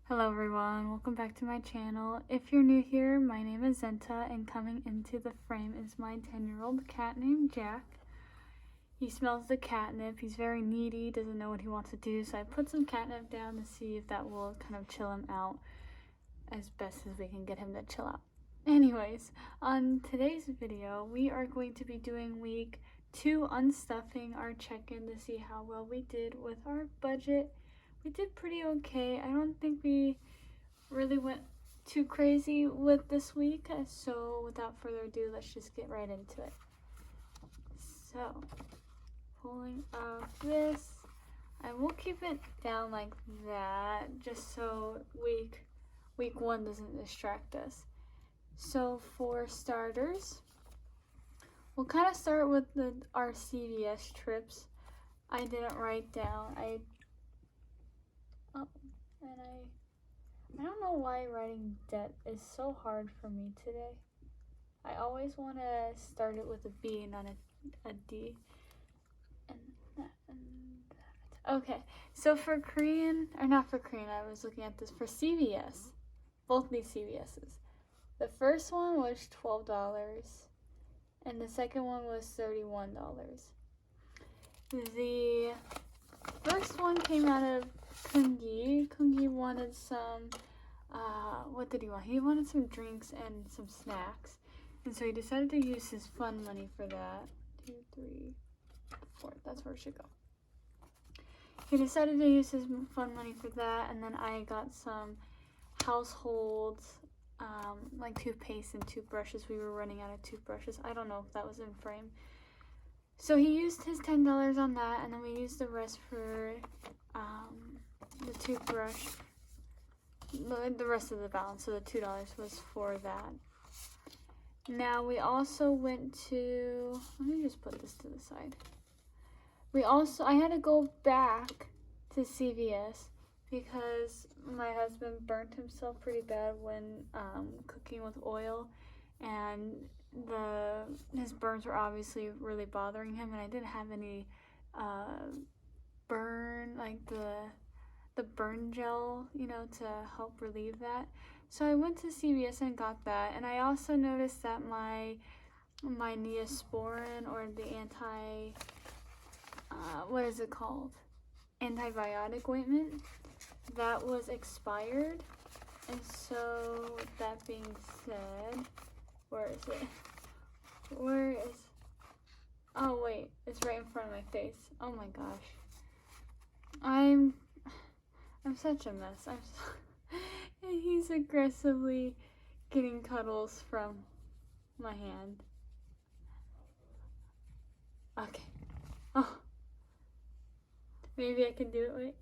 Hello everyone, welcome back to my channel. If you're new here, my name is Zenta and coming into the frame is my 10-year-old cat named Jack. He smells the catnip, he's very needy, doesn't know what he wants to do, so I put some catnip down to see if that will kind of chill him out as best as we can get him to chill out. Anyways, on today's video, we are going to be doing week 2 unstuffing, our check-in to see how well we did with our budget. We did pretty okay. I don't think we really went too crazy with this week, so without further ado, let's just get right into it. So, pulling up this, I will keep it down like that, just so week 1 doesn't distract us. So for starters, we'll kind of start with our CVS trips. I didn't write down, I don't know why writing debt is so hard for me today. I always want to start it with a B, not a D. Okay, so for Korean, or not for Korean, I was looking at this for CVS. Both these CVS's. The first one was $12, and the second one was $31. The first one came out of Kungi. Kungi wanted some, what did he want? He wanted some drinks and some snacks. And so he decided to use his fun money for that. 2, 3, 4, that's where it should go. He decided to use his fun money for that, and then I got some households, like toothpaste and toothbrushes. We were running out of toothbrushes. I don't know if that was in frame. So he used his $10 on that, and then we used the rest for the toothbrush, the rest of the balance, so the $2 was for that. Now we also went to, let me just put this to the side. I had to go back to CVS because my husband burnt himself pretty bad when cooking with oil, and his burns were obviously really bothering him, and I didn't have any burn, like the burn gel, to help relieve that. So I went to CVS and got that, and I also noticed that my Neosporin, or the what is it called? Antibiotic ointment, that was expired. And so with that being said, where is it? Oh wait, it's right in front of my face. Oh my gosh. I'm such a mess. And he's aggressively getting cuddles from my hand. Okay. Oh. Maybe I can do it. Wait.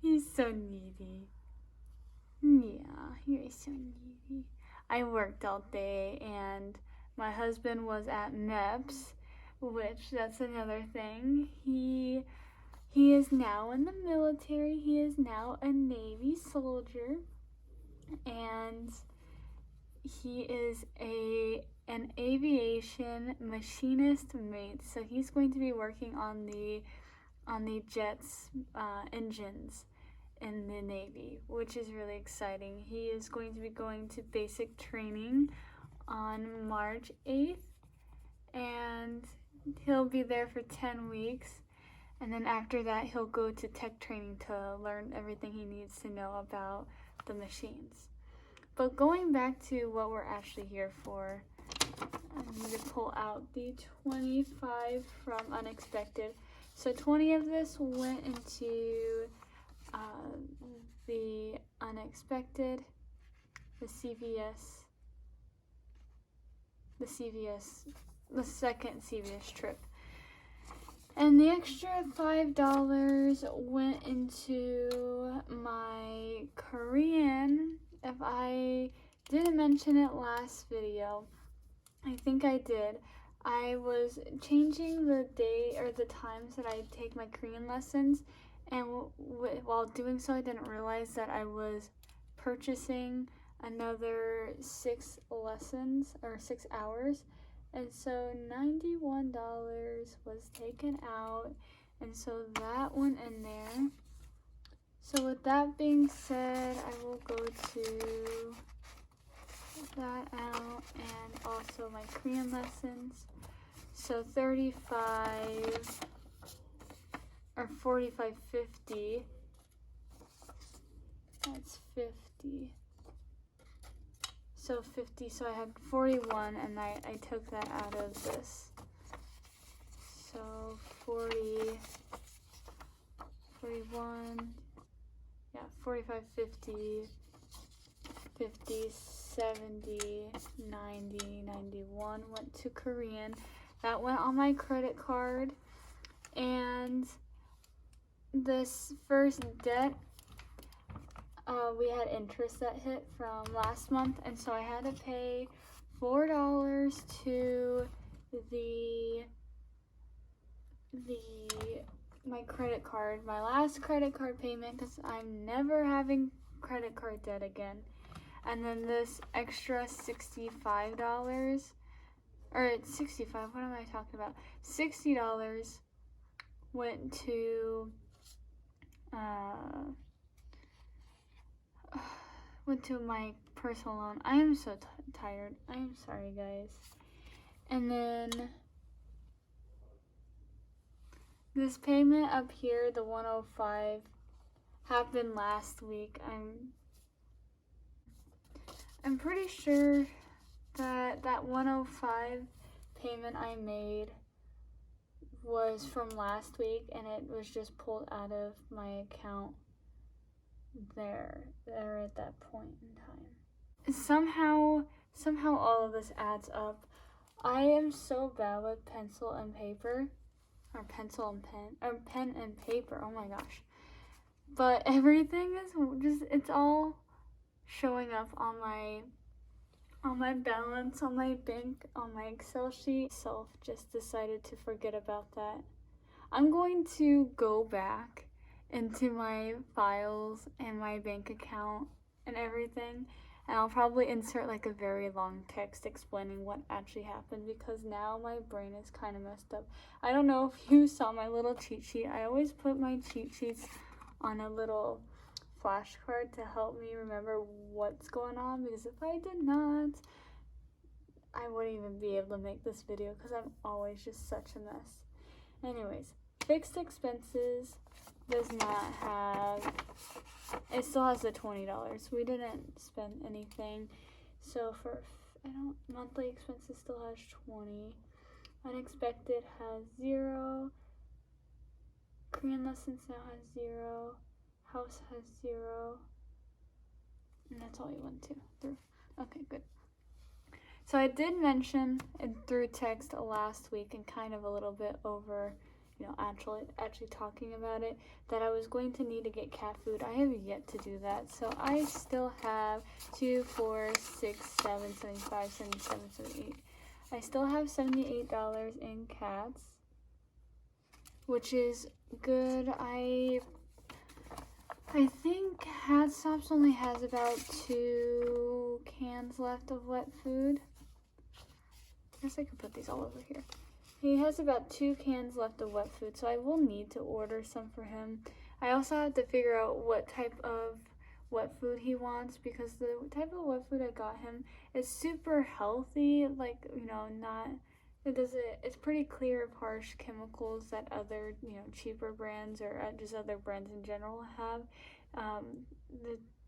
He's so needy. Yeah, you're so needy. I worked all day, and my husband was at NEPS, which that's another thing. He is now in the military. He is now a Navy soldier, and he is an aviation machinist mate. So he's going to be working on the jet's engines in the Navy, which is really exciting. He is going to be going to basic training on March 8th, and he'll be there for 10 weeks. And then after that, he'll go to tech training to learn everything he needs to know about the machines. But going back to what we're actually here for, I need to pull out the 25 from Unexpected. So 20 of this went into the Unexpected, the second CVS trip. And the extra $5 went into my Korean. If I didn't mention it last video, I think I did. I was changing the day or the times that I take my Korean lessons, and while doing so, I didn't realize that I was purchasing another 6 lessons, or 6 hours, and so $91 was taken out, and so that went in there. So with that being said, I will go to that out, and also my Korean lessons. So 35 or 45.50. That's 50. So 50, so I had 41, and I took that out of this. So 40, 41, yeah, 45, 50, 50, 70, 90, 91 went to Korean. That went on my credit card. And this first debt, we had interest that hit from last month, and so I had to pay $4 to my credit card, my last credit card payment, because I'm never having credit card debt again. And then this extra $65, or it's 65, what am I talking about? $60 went to my personal loan. I am so tired. I am sorry, guys. And then this payment up here, the 105, happened last week. I'm pretty sure that 105 payment I made was from last week, and it was just pulled out of my account there at that point in time. Somehow all of this adds up. I am so bad with pencil and paper, or pencil and pen, or pen and paper, oh my gosh. But everything is just, it's all showing up on my balance, on my bank, on my Excel sheet. Self just decided to forget about that. I'm going to go back into my files and my bank account and everything, and I'll probably insert like a very long text explaining what actually happened, because now my brain is kind of messed up. I don't know if you saw my little cheat sheet. I always put my cheat sheets on a little flashcard to help me remember what's going on, because if I did not, I wouldn't even be able to make this video because I'm always just such a mess. Anyways, fixed expenses does not have, it still has the $20. We didn't spend anything. So for, monthly expenses still has 20. Unexpected has 0. Korean lessons now has 0. House has 0. And that's all we went through. Okay, good. So I did mention through text last week, and kind of a little bit over, actually talking about it, that I was going to need to get cat food. I have yet to do that. So I still have 2, 4, 6, 7, 75, 77, 78. I still have $78 in cats, which is good. I think Cat Stops only has about 2 cans left of wet food. I guess I could put these all over here. He has about 2 cans left of wet food, so I will need to order some for him. I also have to figure out what type of wet food he wants, because the type of wet food I got him is super healthy, like, it's pretty clear of harsh chemicals that other, cheaper brands or just other brands in general have.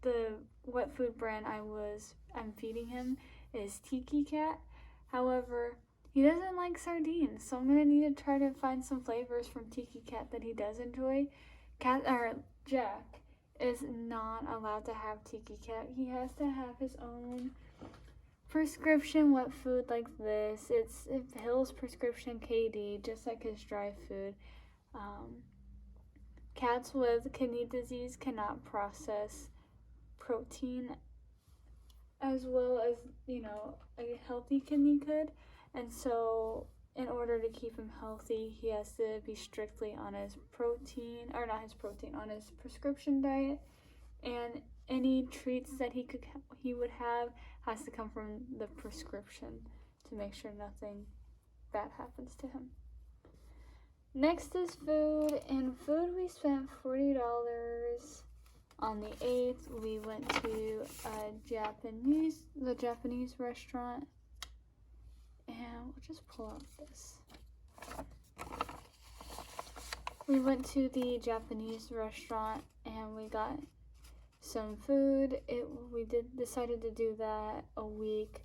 The wet food brand I'm feeding him is Tiki Cat. However, he doesn't like sardines, so I'm gonna need to try to find some flavors from Tiki Cat that he does enjoy. Jack is not allowed to have Tiki Cat. He has to have his own prescription wet food like this. It's Hill's Prescription KD, just like his dry food. Cats with kidney disease cannot process protein as well as, a healthy kidney could. And so in order to keep him healthy, he has to be strictly on his on his prescription diet. And any treats that he would have has to come from the prescription to make sure nothing bad happens to him. Next is food. In food, we spent $40. On the 8th, we went to the Japanese restaurant. And we'll just pull up this. We went to the Japanese restaurant and we got some food. We decided to do that a week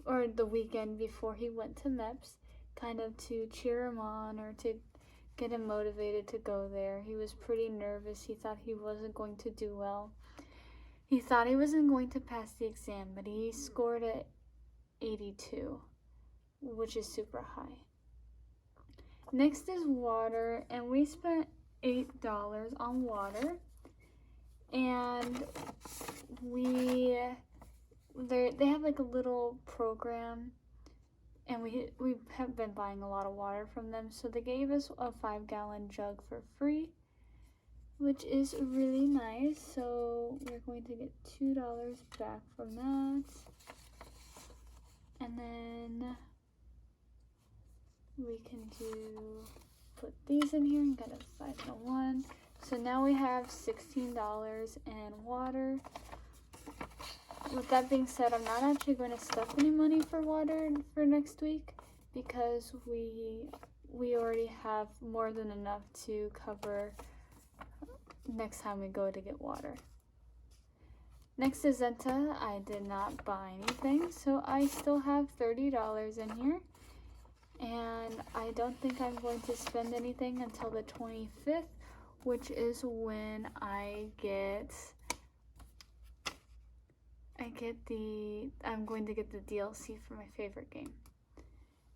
or the weekend before he went to MEPS, kind of to cheer him on or to get him motivated to go there. He was pretty nervous. He thought he wasn't going to do well. He thought he wasn't going to pass the exam, but he scored at 82, which is super high. Next is water, and we spent $8 on water. And they have like a little program, and we have been buying a lot of water from them, so they gave us a 5-gallon jug for free, which is really nice. So we're going to get $2 back from that. And then we can put these in here and get a 501. So now we have $16 in water. With that being said, I'm not actually going to stuff any money for water for next week because we already have more than enough to cover next time we go to get water. Next is Zenta. I did not buy anything, so I still have $30 in here. And I don't think I'm going to spend anything until the 25th, which is when I'm going to get the DLC for my favorite game.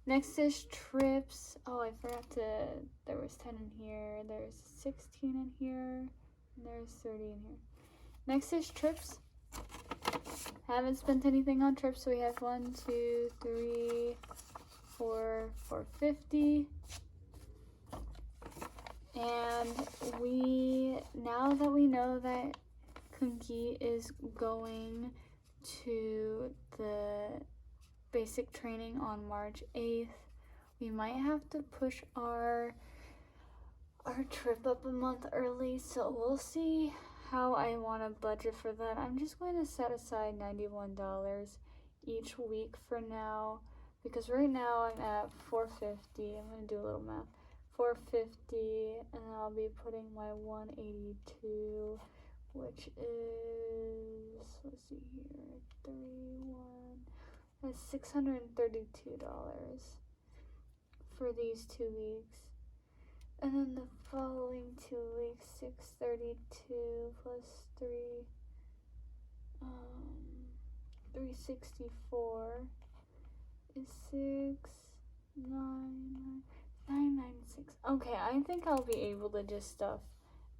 Next is trips. Oh, I forgot there was 10 in here, there's 16 in here, and there's 30 in here. Next is trips. Haven't spent anything on trips, so we have 1, 2, 3, 4, 450. And now that we know that Kunki is going to the basic training on March 8th, we might have to push our trip up a month early, so we'll see how I want to budget for that. I'm just going to set aside $91 each week for now, because right now I'm at $450. I'm going to do a little math. $450, and I'll be putting my $182, which is, let's see here, 31. That's $632 for these 2 weeks. And then the following 2 weeks, 632 plus 364 is 996. Okay, I think I'll be able to just stuff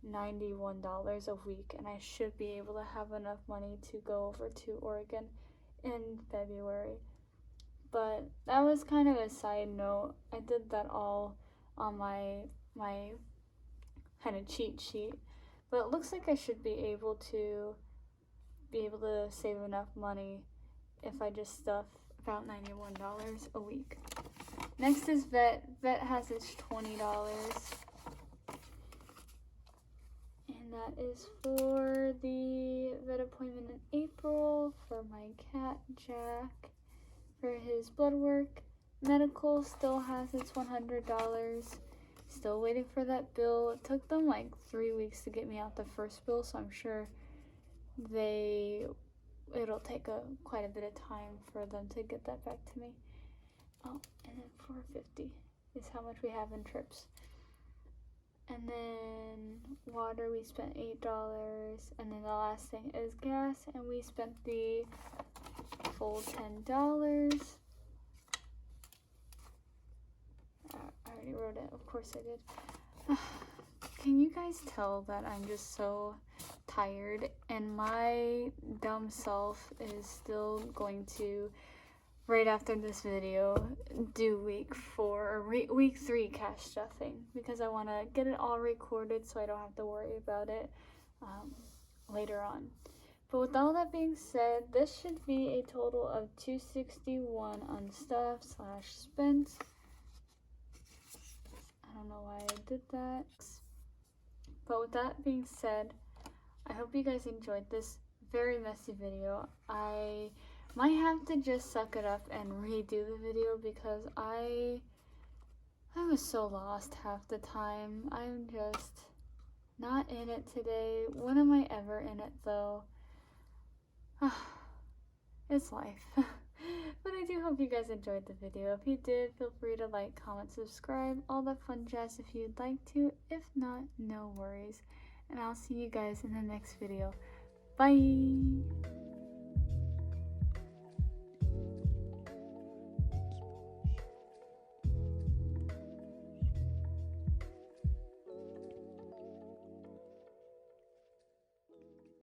$91 a week, and I should be able to have enough money to go over to Oregon in February. But that was kind of a side note. I did that all on my kind of cheat sheet, but it looks like I should be able to save enough money if I just stuff about $91 a week. Next is vet. Vet has its $20, and that is for the vet appointment in April for my cat Jack for his blood work. Medical still has its $100. Still waiting for that bill. It took them like 3 weeks to get me out the first bill, so I'm sure it'll take quite a bit of time for them to get that back to me. Oh, and then $450 is how much we have in trips. And then water, we spent $8. And then the last thing is gas, and we spent the full $10. I already wrote it. Of course I did. Can you guys tell that I'm just so tired, and my dumb self is still going to, right after this video, do week 3 cash stuffing, because I want to get it all recorded so I don't have to worry about it later on. But with all that being said, this should be a total of $261 unstuffed / spent. don't know why I did that. But with that being said, I hope you guys enjoyed this very messy video. I might have to just suck it up and redo the video because I was so lost half the time. I'm just not in it today. When am I ever in it though? It's life. But I do hope you guys enjoyed the video. If you did, feel free to like, comment, subscribe, all that fun jazz if you'd like to. If not, no worries. And I'll see you guys in the next video. Bye!